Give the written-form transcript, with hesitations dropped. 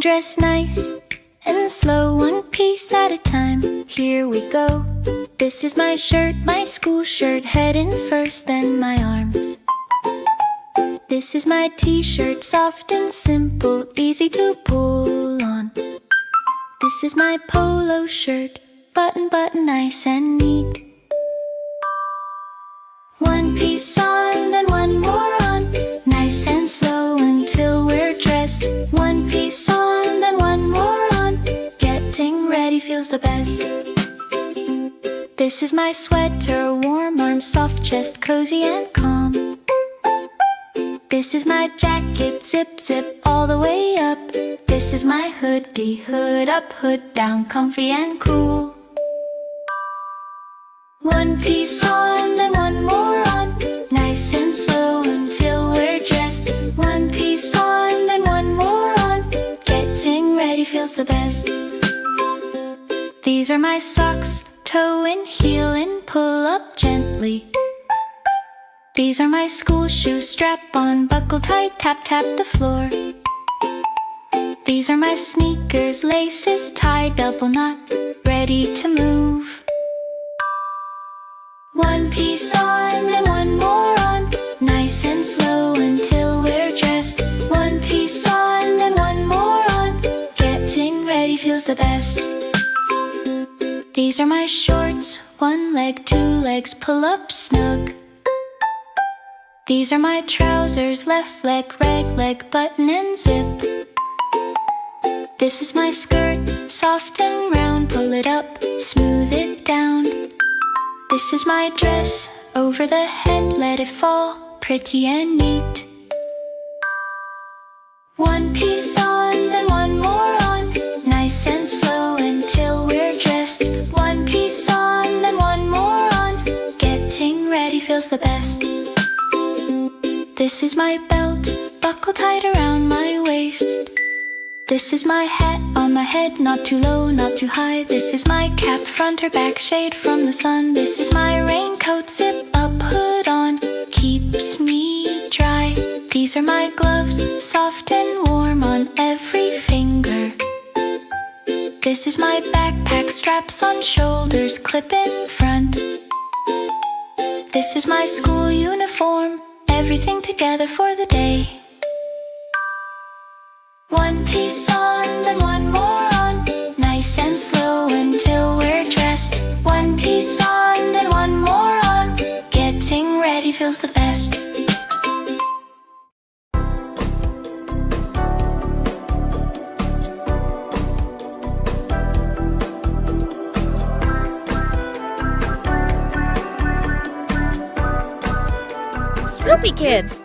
dress nice and slow, one piece at a time. Here we go. This is my shirt, my school shirt, head in first, then my arms. This is my t-shirt, soft and simple, easy to pull on. This is my polo shirt, button, nice and neat. One piece on, then one more on, nice and slow until we're dressed. One piece on, then one more on, getting ready feels the best. This is my sweater, warm arms, soft chest, cozy and calm. This is my jacket, zip, all the way up. This is my hoodie, hood up, hood down, comfy and cool. One piece on, then one more on, nice and slow until we're dressed. One piece on, then one more on, getting ready feels the best. These are my socks, toe and heel and pull up gently. These are my school shoes, strap on, buckle tight, tap the floor. These are my sneakers, laces, tie, double knot, ready to move. One piece on, then one more on, nice and slow until we're dressed. One piece on, then one more on, getting ready feels the best. These are my shorts, one leg, two legs, pull up snug. These are my trousers, left leg, right leg, button and zip. This is my skirt, soft and round, pull it up, smooth it down. This is my dress, over the head, let it fall, pretty and neat. One piece on, then one more on, nice and slow until we're dressed. One piece on, then one more on, getting ready feels the best. This is my belt, buckle tight around my waist. This is my hat on my head, not too low, not too high. This is my cap, front or back, shade from the sun. This is my raincoat, zip up, hood on, keeps me dry. These are my gloves, soft and warm on every finger. This is my backpack, straps on shoulders, clip in front. This is my school uniform, everything together for the day. One piece on, then one more on, nice and slow until we're dressed. One piece on, then one more on, getting ready feels the best. Scoopy Kids,